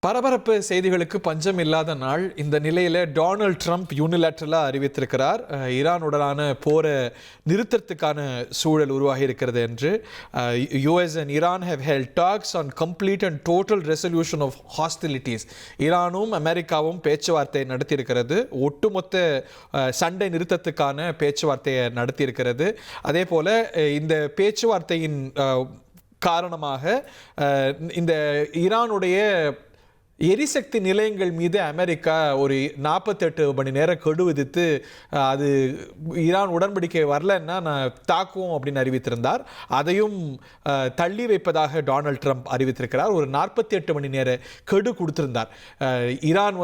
பரபரப்பு செய்திகளுக்கு பஞ்சம் இல்லாத நாள். இந்த நிலையில் டொனால்ட் ட்ரம்ப் யூனிலேட்ரலாக அறிவித்திருக்கிறார் ஈரானுடனான போரை நிறுத்தத்துக்கான சூழல் உருவாகி இருக்கிறது என்று. US and Iran have held talks on complete and total resolution of hostilities. ஈரானும் அமெரிக்காவும் பேச்சுவார்த்தை நடத்தியிருக்கிறது. ஒட்டுமொத்த சண்டை நிறுத்தத்துக்கான பேச்சுவார்த்தையை நடத்தியிருக்கிறது. அதே போல் இந்த பேச்சுவார்த்தையின் காரணமாக இந்த ஈரானுடைய எரிசக்தி நிலையங்கள் மீது அமெரிக்கா ஒரு 48 மணி நேரம் கெடு விதித்து அது ஈரான் உடன்படிக்கை வரலன்னா நான் தாக்குவோம் அப்படின்னு அறிவித்திருந்தார். அதையும் தள்ளி வைப்பதாக டொனால்ட் ட்ரம்ப் அறிவித்திருக்கிறார். ஒரு 48 மணி நேர கெடு கொடுத்திருந்தார். ஈரான்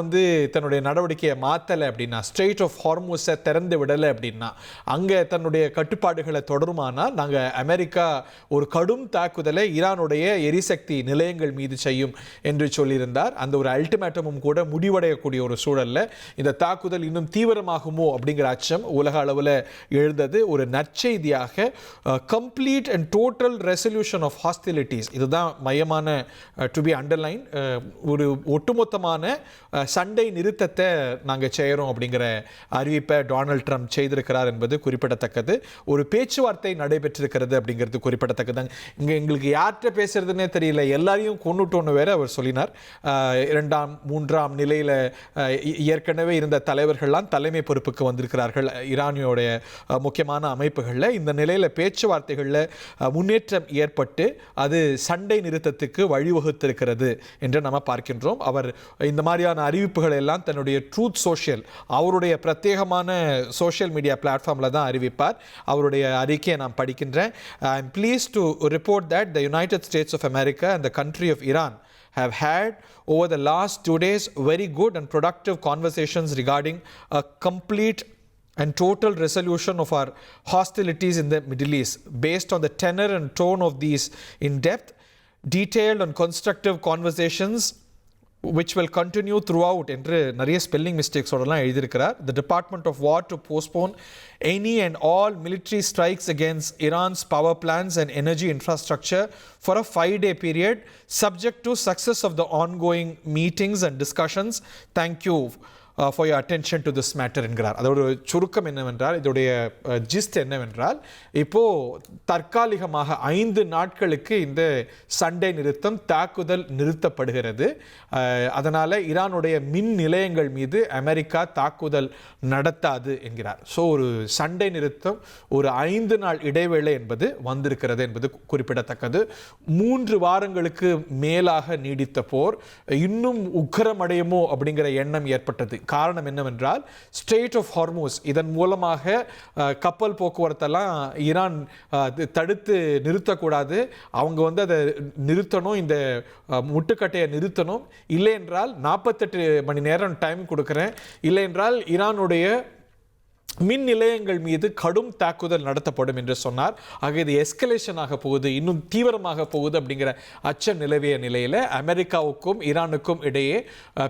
தன்னுடைய நடவடிக்கையை மாற்றலை அப்படின்னா, ஸ்ட்ரெய்ட் ஆஃப் ஹார்மூஸை திறந்து விடலை அப்படின்னா, அங்கே தன்னுடைய கட்டுப்பாடுகளை தொடருமானால் நாங்கள் அமெரிக்கா ஒரு கடும் தாக்குதலை ஈரானுடைய எரிசக்தி நிலையங்கள் மீது செய்யும் என்று சொல்லியிருந்தார். அந்த ஒரு அல்டிமேட்டமும் கூட முடிவடையக்கூடிய ஒரு சூழல்ல இந்த தாக்குதல் இன்னும் தீவிரமாகுமோ அப்படிங்கிற அச்சம் உலக அளவில் எழுந்தது. ஒரு நற்செய்தியாக complete and total resolution of hostilities, இதுதான் மையமான டு பி அண்டர்லைன். ஒரு ஒட்டுமொத்தமான சண்டை நிறுத்தத்தை நாங்கள் செய்கிறோம் அப்படிங்கிற அறிவிப்பை டொனால்ட் ட்ரம்ப் செய்திருக்கிறார் என்பது குறிப்பிடத்தக்கது. ஒரு பேச்சுவார்த்தை நடைபெற்றிருக்கிறது அப்படிங்கிறது குறிப்பிடத்தக்கது. இங்கே எங்களுக்கு யார்கிட்ட பேசுறதுன்னே தெரியல, எல்லாரையும் கொண்டுட்டோன்னு வேற அவர் சொல்லினார். 2ஆம் 3ஆம் நிலையில் ஏற்கனவே இருந்த தலைவர்கள்லாம் தலைமை பொறுப்புக்கு வந்திருக்கிறார்கள் ஈரானியோடைய முக்கியமான அமைப்புகளில். இந்த நிலையில் பேச்சுவார்த்தைகளில் முன்னேற்றம் ஏற்பட்டு அது சண்டை நிறுத்தத்துக்கு வழிவகுத்திருக்கிறது என்று நம்ம பார்க்கின்றோம். அவர் இந்த மாதிரியான அறிவிப்புகள் எல்லாம் தன்னுடைய ட்ரூத் சோஷியல், அவருடைய பிரத்யேகமான சோஷியல் மீடியா பிளாட்ஃபார்மில் தான் அறிவிப்பார். அவருடைய அறிக்கையை நான் படிக்கின்றேன். I am pleased to report that the United States of America and the country of Iran have had over the last 2 days very good and productive conversations regarding a complete and total resolution of our hostilities in the Middle East. Based on the tenor and tone of these in-depth, detailed and constructive conversations which will continue throughout என்று நிறைய spelling மிஸ்டேக்ஸோடலாம் எழுதியிருக்கிறார். The Department of War to postpone any and all military strikes against Iran's power plants and energy infrastructure for a 5-day period subject to success of the ongoing meetings and discussions. Thank you for your attention to this matter என்கிறார். அதோட சுருக்கம் என்னவென்றால், இதோடைய gist என்னவென்றால், இப்போது தற்காலிகமாக 5 நாட்களுக்கு இந்த சண்டை நிறுத்தம், தாக்குதல் நிறுத்தப்படுகிறது. அதனால் ஈரானுடைய மின் நிலையங்கள் மீது அமெரிக்கா தாக்குதல் நடத்தாது என்கிறார். ஸோ ஒரு சண்டை நிறுத்தம், ஒரு 5 நாள் இடைவேளை என்பது வந்திருக்கிறது என்பது குறிப்பிடத்தக்கது. 3 வாரங்களுக்கு மேலாக நீடித்த போர் இன்னும் உக்கிரமடையுமோ அப்படிங்கிற எண்ணம் ஏற்பட்டது. காரணம் என்னவென்றால், ஸ்ட்ரெய்ட் ஆஃப் ஹார்மூஸ், இதன் மூலமாக கப்பல் போக்குவரத்தெல்லாம் ஈரான் தடுத்து நிறுத்தக்கூடாது. அவங்க அதை நிறுத்தணும், இந்த முட்டுக்கட்டையை நிறுத்தணும். இல்லை என்றால் 48 மணி நேரம் டைம் கொடுக்குறேன், இல்லை என்றால் ஈரானுடைய மின் நிலையங்கள் மீது கடும் தாக்குதல் நடத்தப்படும் என்று சொன்னார். ஆக இது எஸ்கலேஷன் ஆக போகுது, இன்னும் தீவிரமாக போகுது அப்படிங்கிற அச்சம் நிலவிய நிலையில் அமெரிக்காவுக்கும் ஈரானுக்கும் இடையே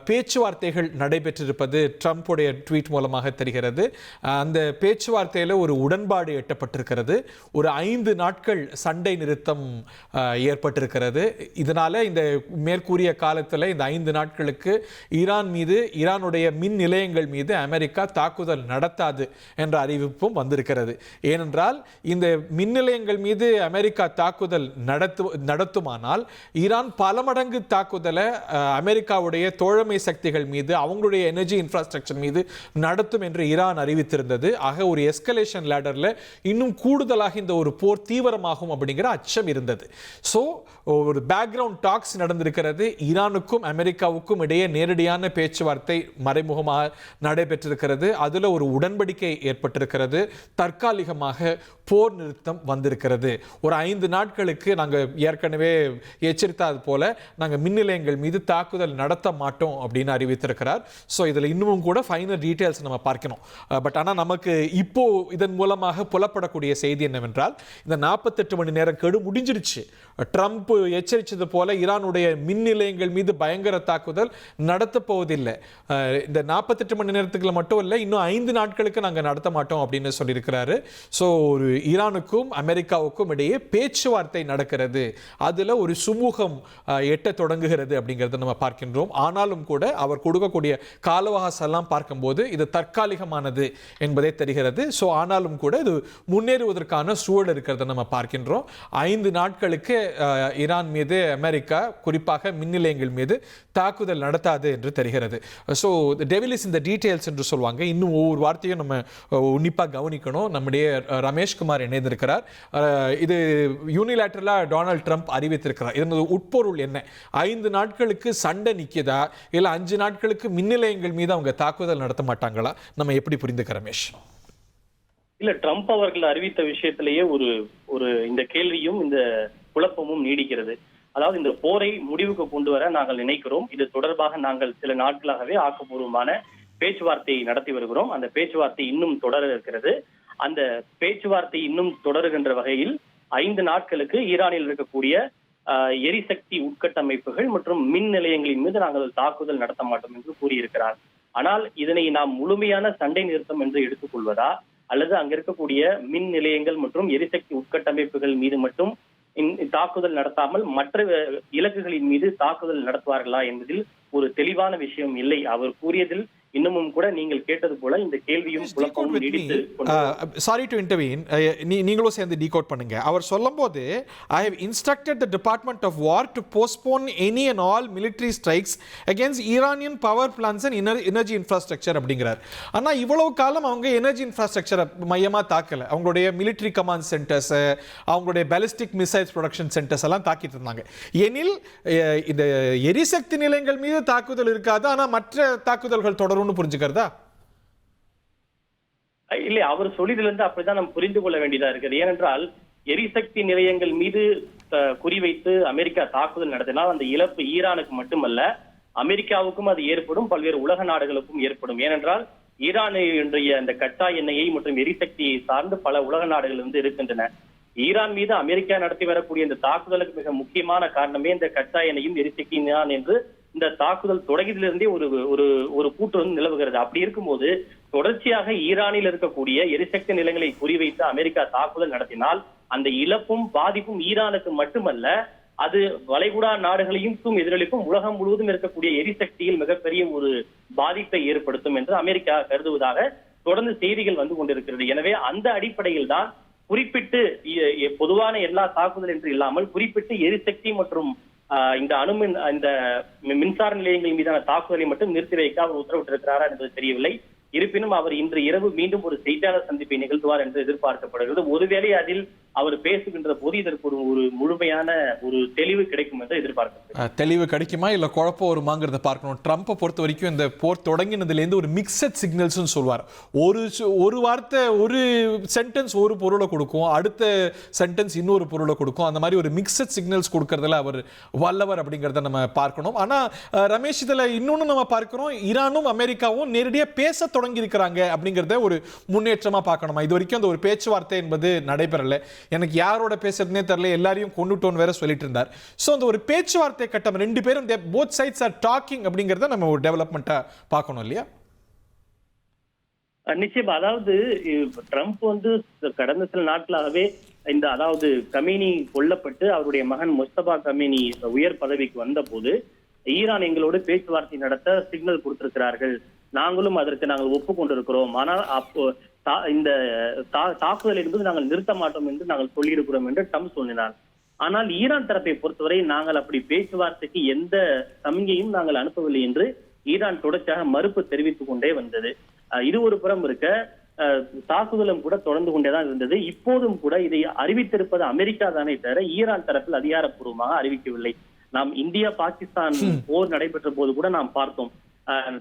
பேச்சுவார்த்தைகள் நடைபெற்றிருப்பது ட்ரம்ப்புடைய ட்வீட் மூலமாக தெரிகிறது. அந்த பேச்சுவார்த்தையில் ஒரு உடன்பாடு எட்டப்பட்டிருக்கிறது. ஒரு 5 நாட்கள் சண்டை நிறுத்தம் ஏற்பட்டிருக்கிறது. இதனால் இந்த மேற்கூறிய காலத்தில் இந்த 5 நாட்களுக்கு ஈரான் மீது, ஈரானுடைய மின் நிலையங்கள் மீது அமெரிக்கா தாக்குதல் நடத்தாது என்ற அறிவிப்பும் வந்திருக்கிறது. ஏனென்றால் இந்த மின் நிலையங்கள் மீது அமெரிக்கா தாக்குதல் நடத்துமானால் ஈரான் பல மடங்கு தாக்குதலை அமெரிக்காவுடைய தோழமை சக்திகள் மீது, அவங்களுடைய எனர்ஜி இன்ஃப்ராஸ்ட்ரக்சர் மீது நடத்தும் என்று ஈரான் அறிவித்திருந்தது. ஆக ஒரு எஸ்கலேஷன் லேடரில் இன்னும் கூடுதலாக இந்த ஒரு போர் தீவிரமாகும் அப்படிங்கிற அச்சம் இருந்தது. ஸோ ஒரு பேக்ரவுண்ட் டாக்ஸ் நடந்திருக்கிறது. ஈரானுக்கும் அமெரிக்காவுக்கும் இடையே நேரடியான பேச்சுவார்த்தை மறைமுகமாக நடைபெற்றிருக்கிறது. அதில் ஒரு உடன்படிக்கை ஏற்பட்டிருக்கிறது. தற்காலிகமாக போர் நிறுத்தம் வந்திருக்கிறது. ஒரு 5 நாட்களுக்கு நாங்கள் ஏற்கனவே எச்சரித்தது போல நாங்கள் மின் நிலையங்கள் மீது தாக்குதல் நடத்த மாட்டோம் அப்படின்னு அறிவித்திருக்கிறார். ஸோ இதில் இன்னமும் கூட ஃபைனல் டீட்டெயில்ஸ் நம்ம பார்க்கணும். பட் ஆனால் நமக்கு இப்போ இதன் மூலமாக புலப்படக்கூடிய செய்தி என்னவென்றால், இந்த 48 மணி நேரம் கெடு முடிஞ்சிருச்சு. ட்ரம்ப் எச்சரித்தது போல ஈரானுடைய மின் நிலையங்கள் மீது பயங்கர தாக்குதல் நடத்த போவதில்லை. இந்த 48 மணி நேரத்துக்குள்ள மட்டும் இல்லை, இன்னும் 5 நாட்களுக்கு நாங்கள் நடத்த மாட்டோம் அப்படின்னு சொல்லியிருக்கிறாரு. ஸோ ஒரு ஈரானுக்கும் அமெரிக்காவுக்கும் இடையே பேச்சுவார்த்தை நடக்கிறது, அதில் ஒரு சுமூகம் எட்ட தொடங்குகிறது அப்படிங்கிறத நம்ம பார்க்கின்றோம். ஆனாலும் கூட அவர் கொடுக்கக்கூடிய கால அவகாசம் எல்லாம் பார்க்கும்போது இது தற்காலிகமானது என்பதே தெரிகிறது. ஸோ ஆனாலும் கூட இது முன்னேறுவதற்கான சூழல் இருக்கிறத நம்ம பார்க்கின்றோம். 5 நாட்களுக்கு ஈரான் மீது அமெரிக்கா குறிப்பாக மின் நிலையங்கள் மீது தாக்குதல் நடத்தாது என்று தெரிகிறது. ஸோ டெவில் இஸ் இந்த டீடைல்ஸ் என்று சொல்லுவாங்க. இன்னும் ஒவ்வொரு வார்த்தையும் நம்ம உன்னிப்பாக கவனிக்கணும். நம்முடைய ரமேஷ்குமார் இணைந்திருக்கிறார். இது யூனிலேட்டரலா டொனால்ட் ட்ரம்ப் அறிவித்திருக்கிறார். இதனது உட்பொருள் என்ன? 5 நாட்களுக்கு சண்டை நிற்குதா, இல்லை 5 நாட்களுக்கு மின் நிலையங்கள் மீது அவங்க தாக்குதல் நடத்த மாட்டாங்களா? நம்ம எப்படி புரிந்துக்க ரமேஷ்? இல்ல, ட்ரம்ப் அவர்கள் அறிவித்த விஷயத்திலேயே ஒரு இந்த கேள்வியும் இந்த குழப்பமும் நீடிக்கிறது. அதாவது இந்த போரை முடிவுக்கு கொண்டு வர நாங்கள் நினைக்கிறோம். இது தொடர்பாக நாங்கள் சில நாட்களாகவே ஆக்கப்பூர்வமான பேச்சுவார்த்தையை நடத்தி வருகிறோம். அந்த பேச்சுவார்த்தை இன்னும் தொடர இருக்கிறது. அந்த பேச்சுவார்த்தை இன்னும் தொடருகின்ற வகையில் 5 நாட்களுக்கு ஈரானில் இருக்கக்கூடிய எரிசக்தி உட்கட்டமைப்புகள் மற்றும் மின் நிலையங்களின் மீது நாங்கள் தாக்குதல் நடத்த மாட்டோம் என்று கூறியிருக்கிறார். ஆனால் இதனை நாம் முழுமையான சண்டை நிறுத்தம் என்று எடுத்துக்கொள்வதா, அல்லது அங்க இருக்கக்கூடிய மின் நிலையங்கள் மற்றும் எரிசக்தி உட்கட்டமைப்புகள் மீது மட்டும் தாக்குதல் நடத்தாமல் மற்ற இலக்குகளின் மீது தாக்குதல் நடத்துவார்களா என்பதில் ஒரு தெளிவான விஷயம் இல்லை. அவர் கூறியதில் இன்னமும் கூட நீங்கள் கேட்டது போல இந்த கேள்வியும் குழப்பமும் நீடித்து. சாரி டு இன்டர்வீன், நீங்களும் சேர்ந்து டீகோட் பண்ணுங்க. அவர் சொல்லும்போது I have instructed the department of war to postpone any and all military strikes against Iranian power plants and energy infrastructure அப்படிங்கிறார். ஆனா இவ்வளவு காலம் அவங்க எனர்ஜி இன்ஃப்ராஸ்ட்ரக்சரை மையமா தாக்கல. அவங்களுடைய மிலிட்டரி கமாண்ட் சென்டர்ஸ், அவங்களுடைய பாலிஸ்டிக் மிசைல்ஸ் ப்ரொடக்ஷன் சென்டர்ஸ் எல்லாம் தாக்கிட்டு இருந்தாங்க. எனில் இந்த எரிசக்தி நிலையங்கள் மீது தாக்குதல் இருக்காது, ஆனா மற்ற தாக்குதல்கள் தொடரும் புரிஞ்சுக்கிறதா? இல்லை, அவர் சொல்லிதிலிருந்து அப்படிதான் நம்ம புரிந்து கொள்ள வேண்டியதா இருக்குது. ஏனென்றால் எரிசக்தி நிலையங்கள் மீது குறிவைத்து அமெரிக்கா தாக்குதல் நடத்தினால் அந்த இழப்பு ஈரானுக்கு மட்டுமல்ல, அமெரிக்காவுக்கும் அது ஏற்படும், பல்வேறு உலக நாடுகளுக்கும் ஏற்படும். ஏனென்றால் ஈரானுடைய அந்த கச்சா எண்ணெயை மற்றும் எரிசக்தியை சார்ந்து பல உலக நாடுகள் வந்து இருக்கின்றன. ஈரான் மீது அமெரிக்கா நடத்தி வரக்கூடிய இந்த தாக்குதலுக்கு மிக முக்கியமான காரணமே இந்த கச்சா எண்ணெயும் எரிசக்தியும் தான் என்று இந்த தாக்குதல் தொடங்கியதிலிருந்தே ஒரு கூட்டு வந்து நிலவுகிறது. அப்படி இருக்கும்போது தொடர்ச்சியாக ஈரானில் இருக்கக்கூடிய எரிசக்தி நிலையங்களை குறிவைத்து அமெரிக்கா தாக்குதல் நடத்தினால் அந்த இழப்பும் பாதிப்பும் ஈரானுக்கு மட்டுமல்ல, அது வளைகுடா நாடுகளையும் எதிரொலிக்கும், உலகம் முழுவதும் இருக்கக்கூடிய எரிசக்தியில் மிகப்பெரிய ஒரு பாதிப்பை ஏற்படுத்தும் என்று அமெரிக்கா கருதுவதாக தொடர்ந்து செய்திகள் வந்து கொண்டிருக்கிறது. எனவே அந்த அடிப்படையில் தான் குறிப்பிட்டு பொதுவான எல்லா தாக்குதல் என்று இல்லாமல் குறிப்பிட்டு எரிசக்தி மற்றும் இந்த இந்த மின்சார நிலையங்கள் மீதான தாக்குதலை மட்டும் நிறுத்தி வைக்க அவர் உத்தரவிட்டிருக்கிறாரா என்பது தெரியவில்லை. இருப்பினும் அவர் இன்று இரவு மீண்டும் ஒரு செய்தியாளர் சந்திப்பை நிகழ்த்துவார் என்று எதிர்பார்க்கப்படுகிறது. ஒருவேளை அதில் அவர் பேசுகின்ற போது இதற்கு ஒரு முழுமையான ஒரு தெளிவு கிடைக்கும் என்று எதிர்பார்க்கப்படுகிறது. தெளிவு கிடைக்குமா இல்ல குழப்பம் வருமாங்கிறத பார்க்கணும். ட்ரம்ப்பை பொறுத்த வரைக்கும் இந்த போர் தொடங்கினதுலேருந்து ஒரு மிக்சட் சிக்னல்ஸ் சொல்வார். ஒரு வார்த்தை, ஒரு சென்டென்ஸ் ஒரு பொருளை கொடுக்கும், அடுத்த சென்டென்ஸ் இன்னொரு பொருளை கொடுக்கும். அந்த மாதிரி ஒரு மிக்சட் சிக்னல்ஸ் கொடுக்கறதுல அவர் வல்லவர் அப்படிங்கிறத நம்ம பார்க்கணும். ஆனா ரமேஷ், இதுல இன்னொன்னு நம்ம பார்க்கிறோம், ஈரானும் அமெரிக்காவும் நேரடியாக பேச தொடங்கி இருக்கிறாங்க அப்படிங்கிறத ஒரு முன்னேற்றமா பார்க்கணுமா? இது வரைக்கும் அந்த ஒரு பேச்சுவார்த்தை என்பது நடைபெறல. எனக்கு யாரோட பேசுறதுனே தெரியல, எல்லாரையும் கொண்டுட்டோன்னு வேற சொல்லிட்டு இருந்தார். ஸோ அந்த ஒரு பேச்சுவார்த்தை கட்டம், 2 பேரும் போத் சைட்ஸ் ஆர் டாக்கிங் அப்படிங்கிறத நம்ம ஒரு டெவலப்மெண்ட்டா பார்க்கணும் இல்லையா? நிச்சயமா. அதாவது ட்ரம்ப் வந்து கடந்த சில நாட்களாகவே அதாவது கமீனி கொல்லப்பட்டு அவருடைய மகன் முஸ்தபா கமீனி உயர் பதவிக்கு வந்த போது ஈரான் எங்களோடு பேச்சுவார்த்தை நடத்த சிக்னல் கொடுத்திருக்கிறார்கள், நாங்களும் அதற்கு நாங்கள் ஒப்புக்கொண்டிருக்கிறோம், ஆனால் அப்போ இந்த தாக்குதல் என்பது நாங்கள் நிறுத்த மாட்டோம் என்று நாங்கள் சொல்லியிருக்கிறோம் என்று ட்ரம்ப் சொன்னார். ஆனால் ஈரான் தரப்பை பொறுத்தவரை நாங்கள் அப்படி பேச்சுவார்த்தைக்கு எந்த சமிகையும் நாங்கள் அனுப்பவில்லை என்று ஈரான் தொடர்ச்சியாக மறுப்பு தெரிவித்துக் கொண்டே வந்தது. இது ஒரு புறம் இருக்க, தாக்குதலும் கூட தொடர்ந்து கொண்டேதான் இருந்தது. இப்போதும் கூட இதை அறிவித்திருப்பது அமெரிக்கா தானே தவிர ஈரான் தரப்பில் அதிகாரப்பூர்வமாக அறிவிக்கவில்லை. நாம் இந்தியா பாகிஸ்தான் போர் நடைபெற்ற போது கூட நாம் பார்த்தோம்,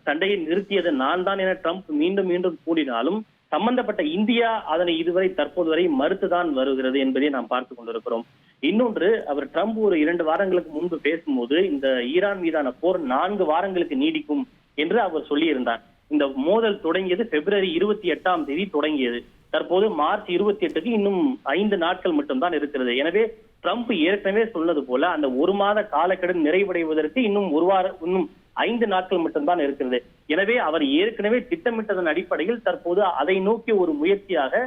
சண்டையை நிறுத்தியது நான் தான் என ட்ரம்ப் மீண்டும் மீண்டும் கூறினாலும் சம்பந்தப்பட்ட இந்தியா அதனை இதுவரை தற்போது வரை மறுத்துதான் வருகிறது என்பதை நாம் பார்த்து கொண்டிருக்கிறோம். இன்னொன்று, அவர் ட்ரம்ப் ஒரு 2 வாரங்களுக்கு முன்பு பேசும்போது இந்த ஈரான் மீதான போர் 4 வாரங்களுக்கு நீடிக்கும் என்று அவர் சொல்லியிருந்தார். இந்த மோதல் தொடங்கியது February 28 தொடங்கியது. தற்போது March 28 இன்னும் 5 நாட்கள் மட்டும்தான் இருக்கிறது. எனவே ட்ரம்ப் ஏற்கனவே சொன்னது போல அந்த 1 மாத காலக்கெடு நிறைவடைவதற்கு இன்னும் 1 வாரம், இன்னும் 5 நாட்கள் மட்டும்தான் இருக்கிறது. எனவே அவர் ஏற்கனவே திட்டமிட்டதன் அடிப்படையில் தற்போது அதை நோக்கிய ஒரு முயற்சியாக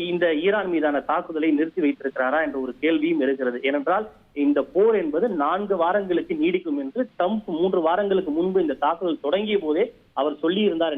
இந்த ஈரான் மீதான தாக்குதலை நிறுத்தி வைத்திருக்கிறாரா என்ற ஒரு கேள்வியும் இருக்கிறது. ஏனென்றால் இந்த போர் என்பது 4 வாரங்களுக்கு நீடிக்கும் என்று ட்ரம்ப் 3 வாரங்களுக்கு முன்பு இந்த தாக்குதல் தொடங்கிய போதே அவர் சொல்லியிருந்தார் என்பது